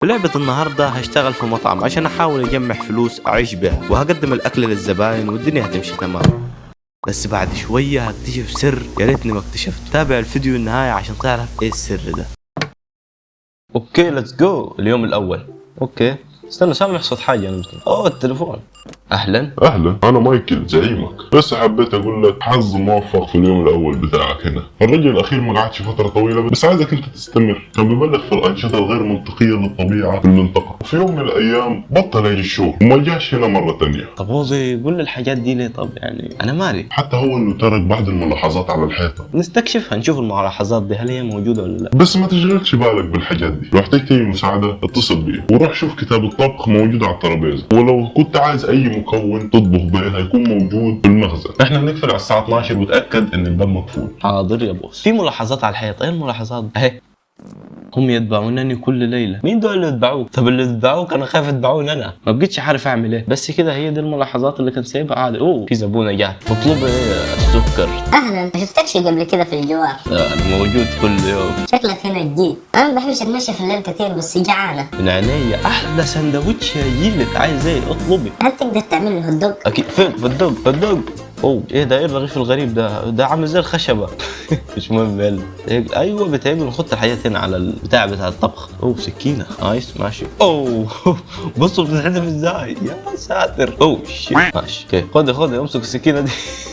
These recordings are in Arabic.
بلعبة النهاردة هشتغل في مطعم عشان أحاول أجمع فلوس أعيش بها، وهقدم الأكل للزباين والدنيا هتمشي تمام. بس بعد شوية هكتشف سر يا ريتني ما اكتشفت. تابع الفيديو النهاية عشان تعرف إيه السر ده. أوكي ليتس جو. اليوم الأول. أوكي استنى سامع صوت حاجة. أنا التليفون. أهلا أنا مايكل زعيمك. بس حبيت أقول لك حظ موفق في اليوم الأول بتاعك هنا. الرجل الأخير ما قعدش فترة طويلة بس عايزك أنت تستمر. كان بيبلغ في الأنشطة الغير منطقية للطبيعة في المنطقة، وفي يوم من الأيام بطل يجي الشغل وما جاش هنا مرة تانية. طب هو بيقول لي الحاجات دي ليه؟ طب يعني أنا مالي. حتى هو إنه ترك بعض الملاحظات على الحيطة. نستكشفها نشوف الملاحظات دي هل هي موجودة ولا لا. بس ما تشغلش بالك بالحاجات دي. لو احتجت أي مساعدة اتصل بي وروح شوف كتاب الطبخ موجود على الترابيزة، ولو كنت عايز أي مكون تطبخ به هيكون موجود في المخزن. احنا بنقفل على الساعة 12 وتأكد ان الباب مقفول. حاضر يا بوس. في ملاحظات على الحيط. ايه الملاحظات؟ اهي. هم يتبعونني كل ليلة. مين دول اللي يتبعوك؟ طب اللي يتبعوك انا خايف يتبعوني انا. ما بقيتش عارف اعمل ايه. بس كده هي دي الملاحظات اللي كنت سايبها عادي. اوه في زبونة جات تطلب ايه؟ السكر. اهلا، ما شفتكش قبل كده في الجوار. انا موجود كل يوم. شكلك هنا جديد. انا ما بحبش اتمشى في الليل كتير بس جعانه. من عينيا احلى سندوتش هيجيلك. عايز ايه؟ اطلبي. هل تقدر تعمل لي هوت دوج؟ اكيد. فين؟ في الدوق. اوه ايه ده؟ ايه الرغيف الغريب ده عامل زي الخشبه. مش مهم. يلا ايوه بتعمل. نحط الحاجات هنا على البتاع بتاع الطبخ. اوه سكينه. نايس ماشي. اوه بصوا بتتحذف ازاي يا ساتر. اوه شيت ماشي. اوكي خد امسك السكينه دي.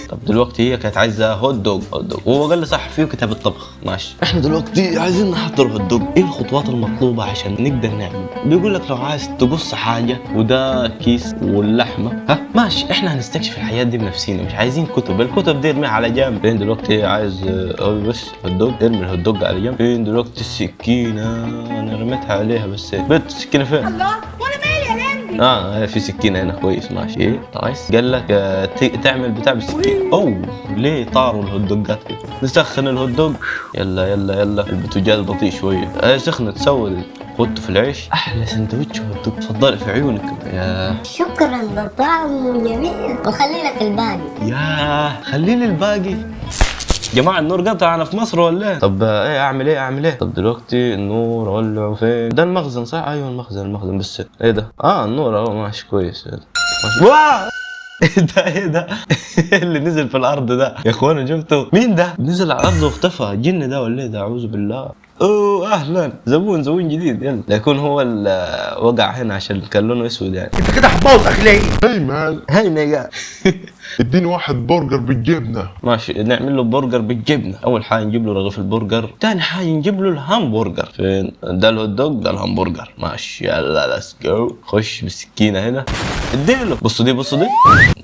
طب دلوقتي هي كانت عايزه هوت دوج. وهو قال لي صح فيه كتاب الطبخ. ماشي. احنا دلوقتي عايزين نحضر هوت دوج. ايه الخطوات المطلوبه عشان نقدر نعمل؟ بيقول لك لو عايز تقص حاجه وده كيس واللحمه. ها ماشي. احنا هنستكشف الحاجات دي بنفسينا. مش عايزين كتب. الكتب دي ارميها على جنب. فين دلوقتي عايز بس هوت دوج. ارمي الهوت دوج على جنب. فين دلوقتي السكينه؟ انا رميتها عليها بس بنت السكينه فين؟ الله وانا مالي يا لمبي. في سكينه هنا. كويس ماشي. ايه نايس. قال لك تعمل بتاع بالسكينه. اوه ليه طاروا الهوت دوجات كده؟ نسخن الهوت دوج. يلا البوتاجاز بطيء شويه. سخنت. سوي حطه في العيش. احلى سندوتش هوت دوج. تفضلي في عيونك. يا شكرا، ده طعمه جميل. وخلي لك الباقي. خليلي الباقي. جماعة النور قطع انا في مصر ولا ايه؟ طب ايه اعمل ايه؟ طب دلوقتي النور ولعه فين؟ ده المخزن صح؟ ايوه المخزن بس ايه ده؟ النور اهو ماشي كويس. واو ايه ده اللي نزل في الارض ده يا اخوانا؟ شفتوا مين ده؟ نزل على الارض واختفى. جن ده ولا ايه ده؟ اعوذ بالله. اوه اهلا زبون جديد. يلا ليكون هو وقع هنا عشان كان لونه اسود يعني. انت كده هتبوظ اخلاقي. هاي مان هاي نيجا. اديني واحد برجر بالجبنة. ماشي نعمل له برجر بالجبنه. اول حاجه نجيب له رغيف البرجر. ثاني حاجه نجيب له الهامبرجر. فين ده؟ الهوت دوج ده الهامبرجر. ماشي يلا ليتس جو. خش بالسكينه هنا. اديله. بصوا دي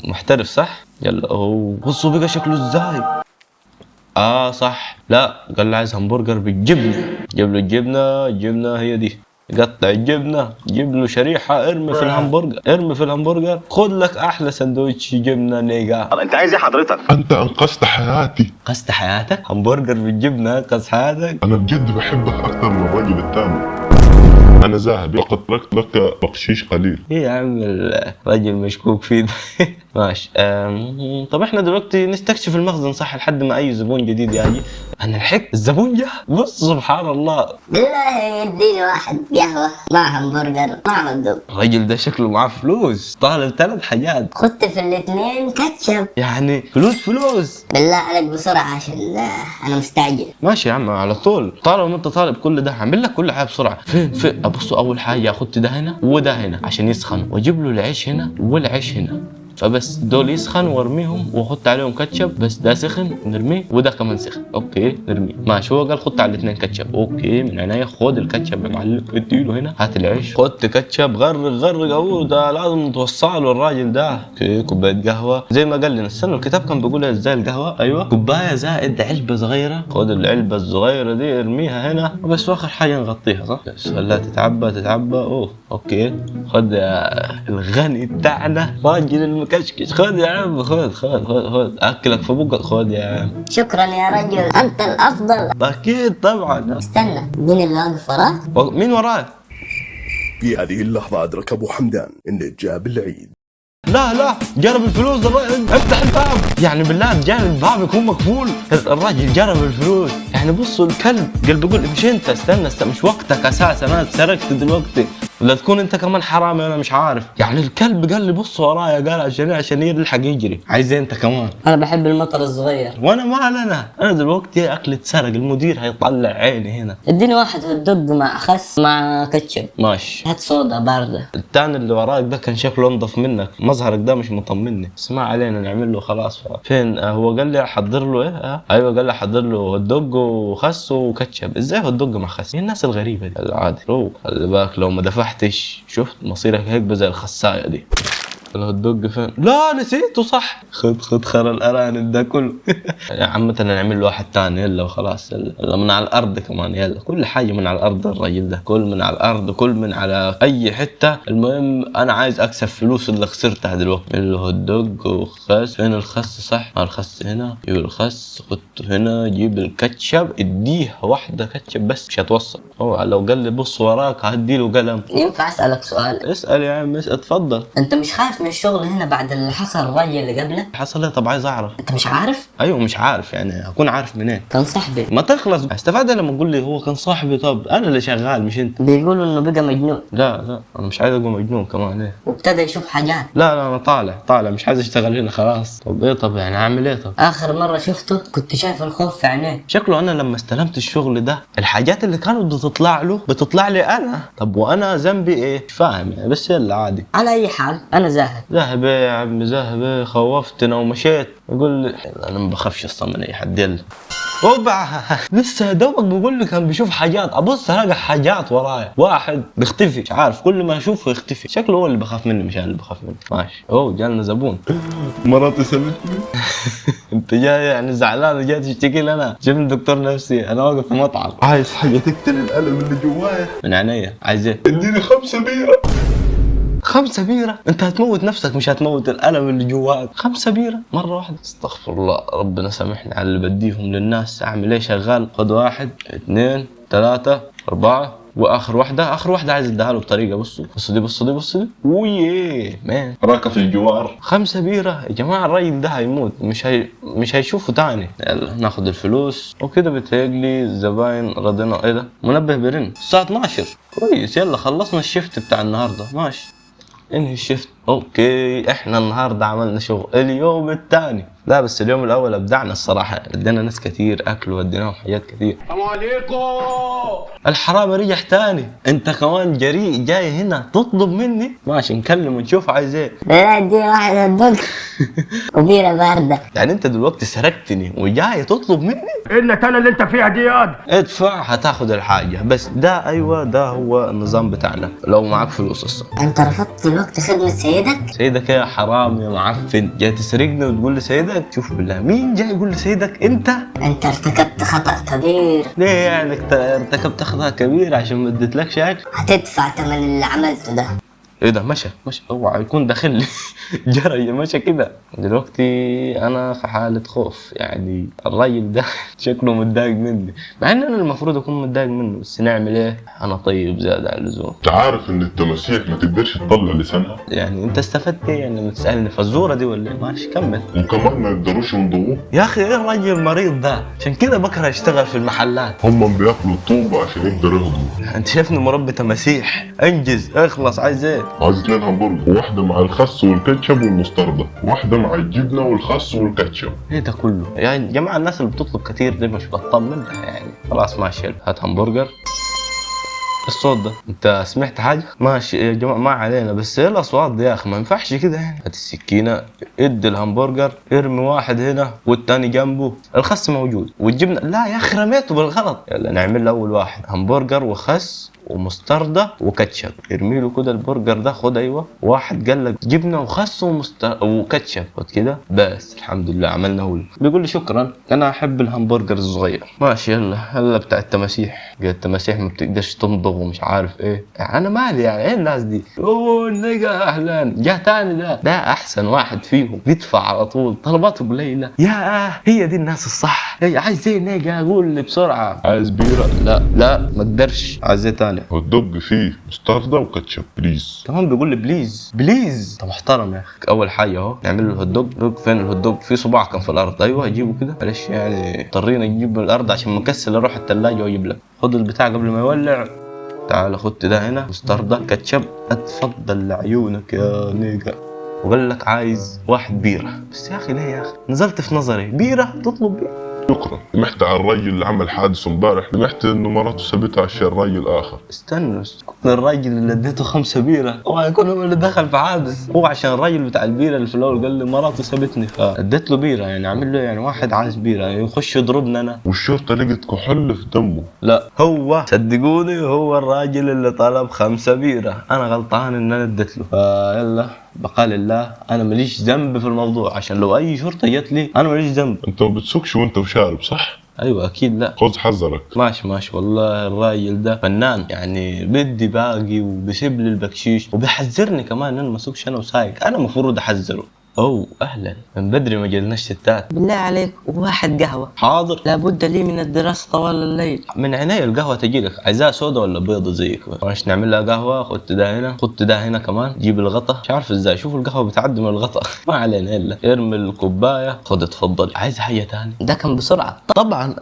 محترف صح؟ يلا اهو بصوا بقى شكله ازاي. صح. لا قال لي عايز همبرجر بالجبنه. جيب له الجبنه هي دي. قطع الجبنه. جيب له شريحه. ارمي في الهمبرجر. خد لك احلى سندوتش جبنه نيجا. طب انت عايز ايه حضرتك؟ انت انقذت حياتي. قصت حياتك؟ همبرجر بالجبنه قص حياتك؟ انا بجد بحبك اكتر من الراجل التاني. انا ذاهب لقد تركت لك بقشيش قليل. ايه يا عم الراجل مشكوك فيه ده. ماشي. طب احنا دلوقتي نستكشف المخزن صح لحد ما اي زبون جديد يجي. انا لحقت الزبون جه. بص سبحان الله. بالله يديني واحد قهوه مع همبرجر مع هوت دوج. الراجل ده شكله معاه فلوس. طالب 3 حاجات. خدت في الاثنين كاتشب. يعني فلوس. بالله عليك بسرعه عشان انا مستعجل. ماشي يا عم على طول. طالما انت طالب كل ده هعمل لك كل حاجه بسرعه. فين ابصوا اول حاجه اخد ده هنا وده هنا عشان يسخن، واجيب له العيش هنا والعيش هنا. فبس دول يسخن وارميهم واحط عليهم كاتشب. بس ده سخن نرميه وده كمان سخن. اوكي نرميه. ماشي. هو قال خد على الاثنين كاتشب. اوكي من عينيا. خد الكاتشب يا معلم. اديله هنا. هات العيش. خد كاتشب. غرق اهو. ده لازم نتوصله الراجل ده. اوكي كوبايه قهوه زي ما قال لنا. استنى الكتاب كان بيقول ازاي القهوه. ايوه كوبايه زائد علبه صغيره. خد العلبه الصغيره دي ارميها هنا. بس واخر حاجه نغطيها صح. بس خليها تتعبى. اوه اوكي. خد يا الغني بتاعنا راجل المكشكش. خد يا عم. خد اكلك في بقك. خد يا عم. شكرا يا رجل، انت الافضل. اكيد طبعا. استنى، مين اللي واقف وراك؟ مين وراك؟ في هذه اللحظة أدرك أبو حمدان إن جاب العيد. لا جرب الفلوس. افتح الباب. يعني بالله جانب الباب يكون مقفول. الراجل جرب الفلوس. يعني بصوا الكلب قال بيقول مش انت، استنى مش وقتك اساسا، انا سرقت دلوقتي، ولا تكون انت كمان حرامي انا مش عارف. يعني الكلب قال لي بص ورايا، قال عشان يلحق يجري. عايز انت كمان؟ انا بحب المطر الصغير. وانا ما انا دلوقتي اكل اتسرق، المدير هيطلع عيني هنا. اديني واحد هوت دوج مع خس مع كاتشب. ماشي. هات صودا باردة. التاني اللي وراك ده كان شكله انضف منك، مظهرك ده مش مطمني. اسمع علينا نعمل له خلاص. فين هو قال لي احضر له ايه؟ ايوه قال لي احضر له هوت دوج وخس وكاتشب. ازاي هوت دوج مع خس؟ الناس الغريبه دي العادي. خلي بالك لو ما دفعتش شفت مصيرك هيك زي الخسايه دي. الهوت دوج فين؟ لا نسيته صح. خد خر الارانب ده كله. يا عم نعمل له واحد تاني يلا وخلاص. يلا من على الارض كمان، يلا كل حاجه من على الارض. الراجل ده كل من على الارض، كل من على اي حته. المهم انا عايز اكسب فلوس اللي خسرتها دلوقتي. الهوت دوج وخس. فين الخس؟ صح الخس هنا. جيب الخس خدته هنا. جيب الكاتشب اديه واحده كاتشب بس مش هتوصل. هو لو قال لي بص وراك هديله قلم. ينفع اسالك سؤال؟ اسال يا عم اسال. اتفضل. انت مش خايف من الشغل هنا بعد اللي حصل الراجل اللي قبلك؟ حصل ايه؟ طب عايز اعرف. انت مش عارف؟ ايوه مش عارف، يعني هكون عارف منين؟ كان صاحبي. ما تخلص. استفاد لما تقول لي هو كان صاحبي. طب انا اللي شغال مش انت. بيقولوا انه بقى مجنون. لا انا مش عايز ابقى مجنون كمان. ايه؟ وابتدى يشوف حاجات. لا انا طالع مش عايز اشتغل هنا خلاص. طب ايه؟ طب يعني اعمل ايه؟ طب اخر مرة شفته كنت شايف الخوف في عينيه. شكله انا لما استلمت الشغل ده الحاجات اللي كانت بتطلع له بتطلع لي انا. طب وانا ذنبي ايه؟ مش فاهم يعني. بس يلا عادي. على اي حال انا زاهد. ذهب ايه يا عم ذهب ايه؟ خوفتنا ومشيت. يقول لي انا ما بخافش اصلا من اي حد. يلا اوبا. لسه يا دوبك بيقول لي كان بيشوف حاجات. ابص الاقي حاجات ورايا. واحد بيختفي مش عارف، كل ما اشوفه يختفي. شكله هو اللي بخاف منه مش انا اللي بخاف منه. ماشي. اوه جالنا زبون. مراتي سالتني انت جاي يعني زعلان جاي تشتكي لي؟ انا جبت دكتور نفسي، انا واقف في مطعم. عايز حاجه تقتل الالم اللي جوايا. من عينيا. عايز ايه؟ اديني 5 بيره. 5 بيرة؟ انت هتموت نفسك مش هتموت الألم اللي جواك. 5 بيرة مرة واحدة؟ استغفر الله، ربنا سامحني على اللي بديهم للناس. اعمل ايه؟ شغال. خد 1 2 3 4 واخر واحدة عايز اديها له بطريقة. بصوا دي. ويه مان راكه في الجوار. 5 بيرة يا جماعة. الراجل ده هيموت، مش هيشوفه تاني. يلا ناخد الفلوس وكده. بتهيألي الزباين رضينا. ايه ده؟ منبه برن الساعة 12. كويس. يلا خلصنا الشيفت بتاع النهاردة. ماشي انهي الشيفت. اوكي احنا النهارده عملنا شغل. اليوم الثاني لا بس اليوم الاول ابدعنا الصراحه. ادينا ناس كتير اكل واديناهم حاجات كتير. السلام عليكم. الحرامي رجع تاني. انت كمان جريء جاي هنا تطلب مني. ماشي نكلم ونشوف عايز ايه. لا اديني واحد هوت دوج وبيرة باردة. يعني انت دلوقتي سرقتني وجاي تطلب مني؟ ايه النتالة اللي انت فيها دي ياض؟ ادفع هتاخد الحاجه. بس ده ايوه ده هو النظام بتاعنا لو معاك فلوس اصلا. انت رفضت دلوقتي خدمة سيدك؟ سيدك ايه يا حرام يا معفن؟ جاي تسرقني وتقول لي سيدك؟ شوف بالله مين جاي يقول لي سيدك؟ انت ارتكبت خطأ كبير. ليه يعني ارتكبت خطأ كبير عشان ما اديتلكش اكل؟ هتدفع ثمن اللي عملته ده. ايه ده؟ مشى اوعى يكون داخل لي. جرى مشى كده. دلوقتي انا في حالة خوف. يعني الراجل ده شكله متضايق مني مع ان انا المفروض اكون متضايق منه. بس نعمل ايه؟ انا طيب زيادة عن اللزوم. انت عارف ان التماسيح ما تقدرش تطلع لسانها؟ يعني انت استفدت ايه يعني لما تسألني فزورة دي ولا ايه؟ ماشي كمل. وكمان ما يقدروش يمضغوه. يا اخي ايه الراجل المريض ده؟ عشان كده بكره اشتغل في المحلات. هم بياكلوا الطوبة عشان يقدروا يهضموا. انت شايفني مربي تماسيح؟ انجز اخلص. عايز ايه؟ عايز 2 همبرجر، واحدة مع الخس والكاتشب والمستردة، واحدة مع الجبنة والخس والكاتشب. ايه ده كله؟ يعني جماعة الناس اللي بتطلب كتير دي مش بطمن يعني. خلاص ماشي هات همبرجر. الصوت ده انت سمعت حاجة؟ ماشي يا جماعة ما علينا. بس ايه الاصوات دي يا اخي؟ ما ينفعش كده يعني. هات السكينة ادي الهمبرجر ارمي واحد هنا والتاني جنبه. الخس موجود والجبنة لا يا اخي رميته بالغلط. يلا نعمل له اول واحد همبرجر وخس ومستردة وكاتشب. ارمي له كده البرجر ده. خد ايوه. واحد قال لك جبنه وخس وكاتشب. خد كده بس. الحمد لله عملنا له. بيقول لي شكرا انا احب الهمبرجر الصغير. ماشي يلا بتاع التماسيح. التماسيح ما بتقدرش تمضغ ومضغ ومش عارف ايه. يعني انا مالي يعني ايه الناس دي؟ اوه النجا اهلا جه تاني ده احسن واحد فيهم، بيدفع على طول، طلباته قليله. يا هي دي الناس الصح. هي عايز ايه نجا؟ قول لي بسرعه. عايز بيرة؟ لا ما اقدرش. عايز ايه تاني؟ والدق فيه مستردة وكاتشب بليز. كمان بيقول لي بليز. طب محترم يا اخي. اول حاجه اهو نعمل له الهوت دوج. فين الهوت دوج؟ في صباع كان في الارض. ايوه اجيبه كده. معلش يعني اضطرينا نجيب من الارض عشان مكسل اروح الثلاجه واجيب لك. خد البتاع قبل ما يولع. تعال خد ده هنا مستردة كاتشب. اتفضل لعيونك يا نيجا. وقال لك عايز واحد بيره. بس يا اخي ليه يا اخي؟ نزلت في نظري بيره تطلب بيره. شكرا. سمعت عن الرجل اللي عمل حادث امبارح، سمعت انه مراته سابتها عشان الرجل اخر. استنى الراجل اللي اديته 5 بيره هو هيكون هو اللي دخل في حادث؟ هو عشان الراجل بتاع البيره اللي في الاول قال لي مراته سابتني فاديت له بيره. يعني عامل له يعني واحد عايز بيره يخش يضربنا انا. والشرطة لقت كحول في دمه. لا هو صدقوني هو الراجل اللي طلب 5 بيره. انا غلطان ان انا اديت له. فيلا بقال الله انا ماليش ذنب في الموضوع، عشان لو اي شرطه جت لي انا ماليش ذنب. انت ما بتسوقش وانت وشارب صح؟ ايوه اكيد لا. خذ حذرك. ماشي والله الراجل ده فنان يعني. بدي باقي وبسيب لي البكشيش وبيحذرني كمان ان انا ما اسوقش انا وسايق. انا المفروض احذره. اوه اهلا، من بدري ما جلناش ستات. بالله عليك واحد قهوة. حاضر. لابد لي من الدراسة طوال الليل. من عيني القهوه تجيلك. عايزاها سودا ولا بيضه زيك؟ ماشي نعمل لها قهوه. خدت ده هنا، خدت ده هنا كمان. جيب الغطا. مش عارف ازاي شوف القهوه بتعدي من الغطا. ما علينا الا ارمي الكوبايه. خد اتفضل. عايز حاجه تاني؟ ده كان بسرعة. طبعا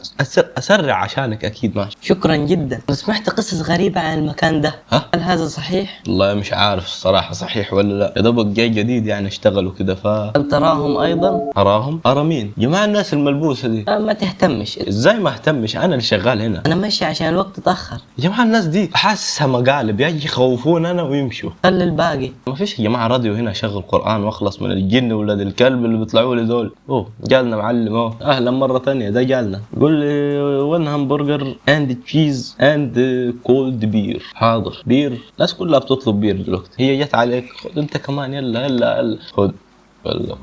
اسرع عشانك اكيد. ماشي شكرا جدا. أنا سمعت قصص غريبة عن المكان ده. ها؟ هل هذا صحيح؟ والله مش عارف الصراحه صحيح ولا لا. يا دوبك جاي جديد يعني اشتغلوا كده هل تراهم أيضا؟ أراهم؟ أرى مين؟ جماعة الناس الملبوسة دي. ما تهتمش. ازاي ما اهتمش؟ انا اللي شغال هنا. أنا ماشي عشان الوقت تأخر. يا جماعة الناس دي حاسسها مقالب يجي يخوفون انا ويمشوا. خلي الباقي. ما فيش يا جماعة راديو هنا شغل قرآن واخلص من الجن ولاد الكلب اللي بيطلعوا لي دول. اوه جالنا معلم اهو. اهلا مرة ثانية. ده جالنا يقول لي وين همبرجر اند تشيز اند كولد بير. حاضر بير. الناس كلها بتطلب بير دلوقتي. هي جت عليك. خد انت كمان. يلا خد.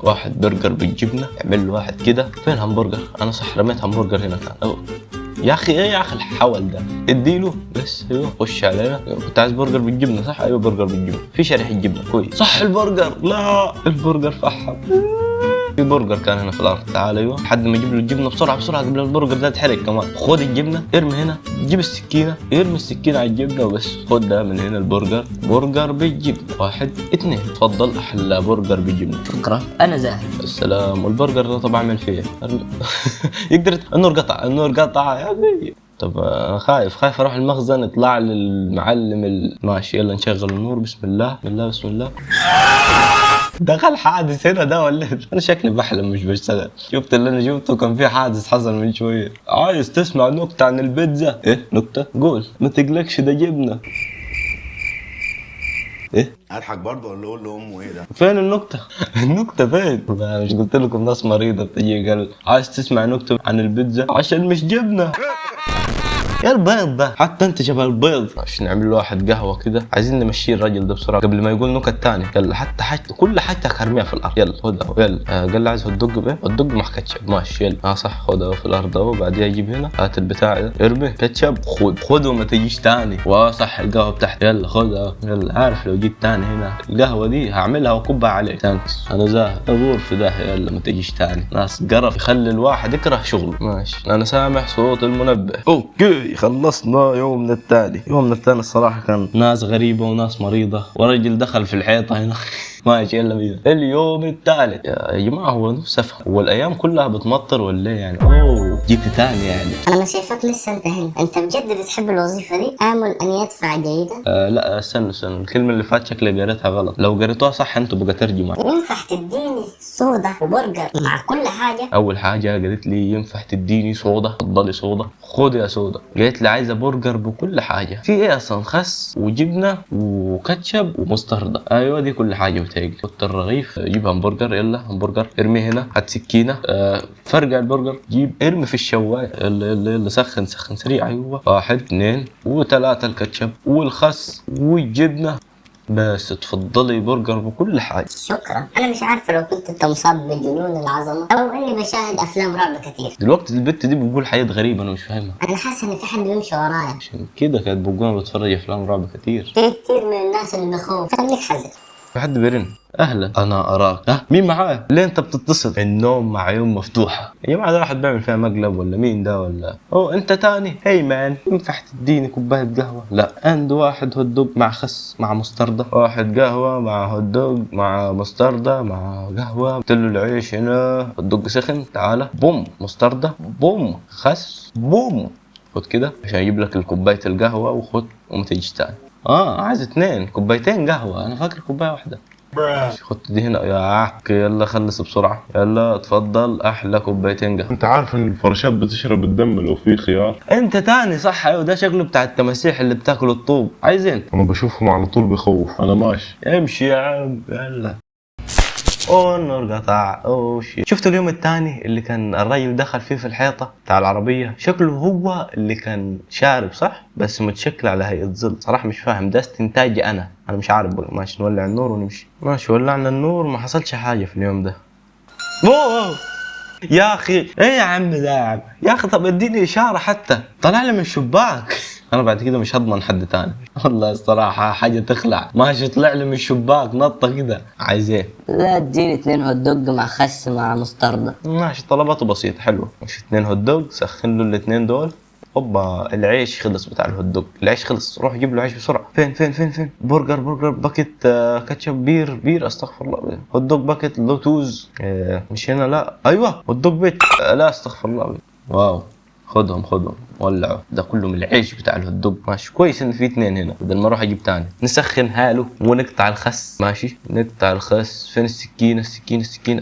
واحد برجر بالجبنه. اعمل له واحد كده. فين همبرجر؟ انا صح رميت همبرجر هنا كان. يا اخي ايه يا اخي الحول ده؟ اديله بس. ايوه خش علينا. كنت عايز برجر بالجبنه صح؟ ايوه برجر بالجبنه. في شريحه جبنه كويس صح. البرجر لا البرجر فحم. في برجر كان هنا في الارض. تعال ايوه لحد ما اجيب له الجبنه بسرعه قبل البرجر ده يتحرق كمان. خد الجبنه ارمي هنا. جيب السكينه ارمي السكينه على الجبنه وبس. خد ده من هنا البرجر. برجر بالجبنه. 1 2. تفضل احلى برجر بالجبنه. شكرا أنا زاهد. السلام. والبرجر ده طبعا اعمل فيه يقدر النور قطع يا اخي. طب انا خايف اروح المخزن يطلع لي المعلم ماشي. يلا نشغل النور. بسم الله. دخل حادث هنا ده ولا ايه؟ انا شكلي بحلم مش بشتغل. شفت اللي انا شفته كان في حادث حصل من شويه. عايز تسمع نكته عن البيتزا؟ ايه نكته؟ قول. ما تقلقش ده جبنه. ايه؟ اضحك برضه ولا اقول لامه ايه ده؟ فين النكته؟ النكته فين؟ مش قلت لكم ناس مريضه بتجي قال عايز تسمع نكته عن البيتزا عشان مش جبنه. يا البيض ده حتى انت شبه البيض. عشان نعمل له واحد قهوه كده. عايزين نمشي الراجل ده بسرعه قبل ما يقول نكت تاني. يلا حتى حاجته كل حاجتك هرميها في الارض. يلا خدها. يلا قال لي عايز هوت دوج بايه؟ هوت دوج مع كاتشب. ماشي يلا. صح خدها في الارض اهو. بعدين اجيب هنا هات البتاع ده ارمي كاتشب. خد وما تجيش تاني. وصح القهوه بتاعتي. يلا خدها. يلا عارف لو جيت تاني هنا القهوه دي هعملها واكبها عليك. ثانكس انا زاهد. اغور في ده. يلا ما تجيش تاني. ناس قرف يخلي الواحد يكره شغله. ماشي انا سامح صوت المنبه. اوكي خلصنا يومنا التالي الصراحة كان ناس غريبة وناس مريضة ورجل دخل في الحيطة هنا. ماشي يلا بينا. اليوم الثالث يا جماعة. هو نفسي افهم هو الايام كلها بتمطر ولا ايه يعني؟ اوه جيت تاني يعني. انا شايفك لسه انت هنا. انت بجد بتحب الوظيفة دي؟ امل ان يدفع جيدا. لا استنى الكلمة اللي فات شكلي قريتها غلط. لو قريتوها صح انتوا بقى ترجموا. ينفع تديني صودا وبرجر مع كل حاجة؟ اول حاجة قالت لي ينفع تديني صودا؟ اتفضلي صودا. خد يا صودا. قالت لي عايزة برجر بكل حاجة. في ايه اصلا؟ خس وجبنة وكاتشب ومستردة. ايوه دي كل حاجة بتهيألي. خد الرغيف. جيب همبرجر. يلا همبرجر ارمي هنا. هات سكينة. فرجع البرجر. جيب ارمي في الشواية. يلا سخن سريع. ايوه 1 2 و3 الكاتشب والخس والجبنة بس تفضلي برجر بكل حاجه. شكرا. انا مش عارفه لو كنت انت مصاب بجنون العظمه او اني بشاهد افلام رعب كتير. دلوقتي البت دي بتقول حاجات غريبه انا مش فاهمها، انا حاسه ان في حد بيمشي ورايا. عشان كده كانت بتقول بتفرج افلام رعب كتير. في كتير من الناس اللي بخوف، خليك حذر. في حد بيرن. اهلا انا اراك. ها مين معايا؟ ليه انت بتتصل؟ النوم مع عيون مفتوحه يا جماعه، ده واحد بيعمل فيها مقلب ولا مين ده ولا انت تاني؟ هي مان ينفع تديني كوبايه قهوه؟ لا عنده واحد هوت دوج مع خس مع مستردة، واحد قهوه مع هوت دوج مع مستردة مع قهوه. قلت له العيش هنا هوت دوج سخن، تعالى بوم مستردة بوم خس بوم، خد كده عشان اجيب لك الكوبايه القهوه وخد وما تجيش تاني. عايز 2 كوبايتين قهوه، انا فاكر كوبايه واحده. خد دي هنا يا عك، يلا خلص بسرعه، يلا اتفضل احلى كوبايتين قهوه. انت عارف ان الفراشات بتشرب الدم لو في خيار؟ انت تاني صح؟ ايوه ده شكله بتاع التماسيح اللي بتاكل الطوب. عايزين؟ انا بشوفهم على طول بخوف. انا ماشي. امشي يا عم يلا. النور قطع. شيت. شفتوا اليوم الثاني اللي كان الراجل دخل فيه في الحيطه بتاع العربيه؟ شكله هو اللي كان شارب صح، بس متشكل على هيئه ظل. صراحه مش فاهم، ده استنتاجي انا مش عارف بقى. ماشي نولع النور ونمشي. ماشي ولعنا النور، ما حصلش حاجه في اليوم ده. أوه. يا اخي ايه يا عم ده يا عم؟ يا اخي طب اديني اشاره حتى، طلع لي من الشباك. انا بعد كده مش هضمن حد تاني والله الصراحه، حاجه تخلع. ماشي طلع لي من الشباك نطه كده. عايز ايه؟ لا اديني 2 هوت دوج مع خس مع مستردة. ماشي طلباته بسيطه حلوه. مش 2 هوت دوج، سخن له الاثنين دول. اوبا العيش خلص بتاع الهوت دوج، العيش خلص. روح جيب له عيش بسرعه. فين برجر باكيت كاتشب بير استغفر الله. هوت دوج باكيت لوتوز مش هنا. لا ايوه هوت دوج بيت لا استغفر الله. واو خدهم ولعوا. ده كله من العيش بتاع الهوت دوج. ماشي كويس ان في 2 هنا بدل ما اروح اجيب تاني. نسخنها له ونقطع الخس. ماشي نقطع الخس. فين السكينه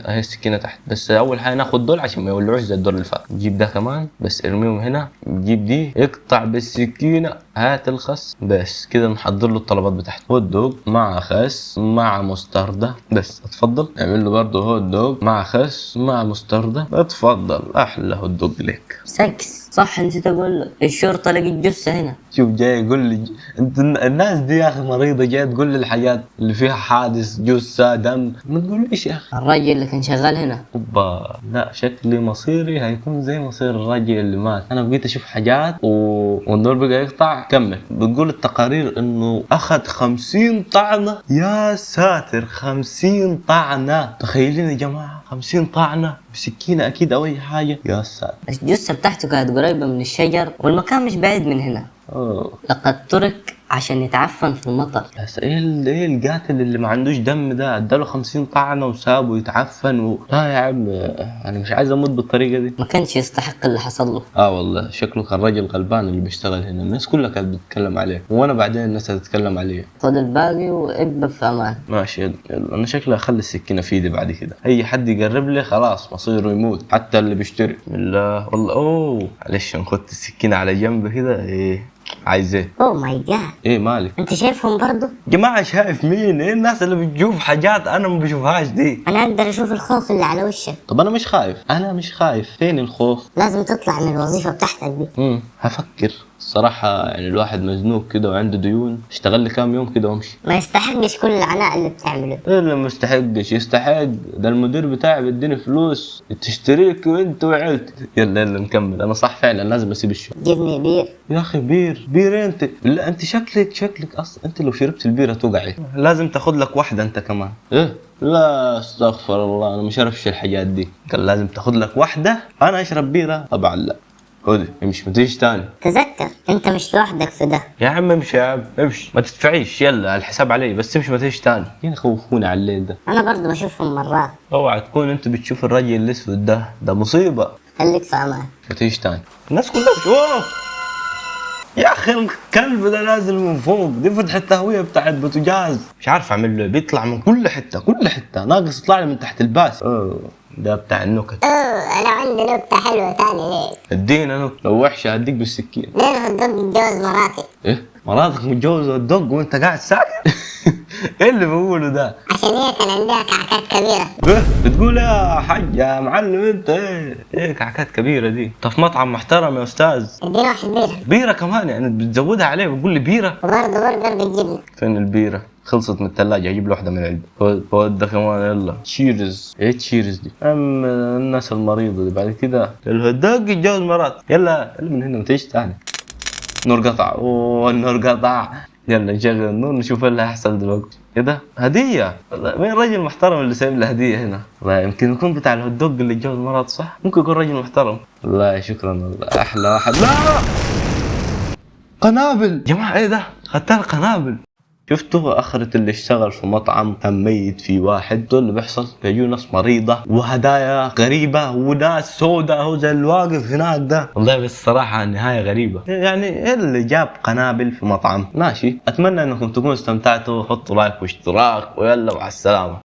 اهي السكينه تحت. بس اول حاجه ناخد دول عشان ما يولعوش زي الدور اللي فات. نجيب ده كمان بس ارميهم هنا. نجيب دي اقطع بالسكينه. هات الخس. بس كده نحضر له الطلبات بتاعته. هوت دوج مع خس مع مستردة. بس اتفضل اعمل له برضه هوت دوج مع خس مع مستردة. اتفضل احلى هوت دوج لك. سكس صح، نسيت اقول لك الشرطه لقيت جثه هنا. شوف جاي يقول لي انت الناس دي يا اخي مريضه، جايه تقول لي الحاجات اللي فيها حادث جثه دم. ما تقوليش يا اخي. الراجل اللي كان شغال هنا. اوبا لا شكلي مصيري هيكون زي مصير الراجل اللي مات. انا بقيت اشوف حاجات والنور بقى يقطع. كمل. بتقول التقارير انه اخذ 50 طعنه. يا ساتر 50 طعنه. تخيلين يا جماعه 50 طعنه بسكينه اكيد او اي حاجه. يا ساتر. الجثه بتاعته كانت قريبه من الشجر والمكان مش بعيد من هنا. لقد ترك عشان يتعفن في المطر. بس ايه القاتل اللي ما عندوش دم ده اداله 50 طعنه وسابه يتعفن لا يا عم انا مش عايز اموت بالطريقه دي. ما كانش يستحق اللي حصل له. والله شكله كان راجل غلبان اللي بيشتغل هنا. الناس كلها كانت بتتكلم عليه وانا بعدين الناس هتتكلم عليه. خد الباقي وابقى في امان. ماشي يلا. انا شكلي اخلي السكينه في ايدي بعد كده. اي حد يقرب لي خلاص مصيره يموت، حتى اللي بيشتري. بسم الله. والله معلش نخد السكينه على جنب كده. ايه عايز ايه؟ اوه ماي جاد. ايه مالك؟ انت شايفهم برضو؟ جماعه شايف مين؟ ايه الناس اللي بتشوف حاجات انا ما بشوفهاش دي؟ انا اقدر اشوف الخوف اللي على وشك. طب انا مش خايف. فين الخوف؟ لازم تطلع من الوظيفه بتاعتك دي. هفكر الصراحة. يعني الواحد مزنوق كده وعنده ديون. اشتغل لي كام يوم كده وامشي. ما يستحقش كل العناء اللي بتعمله. ايه اللي ما يستحقش؟ يستحق. ده المدير بتاعي بيديني فلوس تشتريك وانت وعيلتك. يلا نكمل. انا صح فعلا لازم اسيب الشغل. جبني بير. يا اخي بير انت؟ لا انت شكلك اصلا انت لو شربت البيرة توقعي. لازم تاخد لك واحدة انت كمان. ايه لا استغفر الله انا مش عارفش الحاجات دي. قال لازم تاخد لك واحدة انا اشرب بيرة. طبعا لا. خذي امشي ما تجيش تاني. تذكر انت مش لوحدك في ده. يا عم امشي يا عم امشي ما تدفعيش. يلا الحساب علي بس امشي ما تجيش تاني. يخوفوني على الليل ده. انا برضو بشوفهم مرات. اوعى تكون انت بتشوف الرجل الاسود ده مصيبه. خليك في امان. ما تجيش تاني. الناس كلها يا اخي الكلب ده نازل من فوق. دي فتحة التهوية بتاعت بوتجاز. مش عارف اعمل له. بيطلع من كل حته ناقص يطلع لي من تحت الباس. ده بتاع النكت. انا عندي نكته حلوه تاني ليك. ادينا نكته. لو وحشه هديك بالسكين. ليه الهدوء متجوز مراتي؟ ايه مراتك متجوزه الدق وانت قاعد ساكت؟ ايه اللي بقوله ده؟ عشان هي كان عندها كعكات كبيره. بتقول يا حاج يا معلم انت ايه كعكات كبيره دي؟ انت في مطعم محترم يا استاذ. اديني واحد بيره. بيره كمان يعني بتزودها عليه. بتقول لي بيره. وبرضه برجر بالجبنه. فين البيره؟ خلصت من الثلاجة اجيب له واحدة من العلبة. فودة كمان يلا تشيرز. ايه تشيرز دي؟ الناس المريضة دي. بعد كده الهوت دوج يتجوز مرات. يلا من هنا متيش تاني. نور قطع. اوه النور قطع. يلا نشغل النور نشوف اللي هيحصل دلوقتي. ايه ده؟ هدية. وين الراجل المحترم اللي سايب له هدية هنا؟ والله يمكن يكون بتاع الهوت دوج اللي اتجوز مرات صح؟ ممكن يكون راجل محترم. والله شكرا والله احلى واحد. لا قنابل جماعة. ايه ده؟ خدتها قنابل. شفتوا اخرة اللي اشتغل في مطعم كان ميت في واحد. دول اللي بيحصل بيجوا ناس مريضة وهدايا غريبة وناس سوداء هو زي الواقف هناك ده. والله بس صراحة النهاية غريبة. يعني ايه اللي جاب قنابل في مطعم؟ ماشي. اتمنى انكم تكونوا استمتعتوا. حطوا لايك واشتراك ويلا مع السلامة.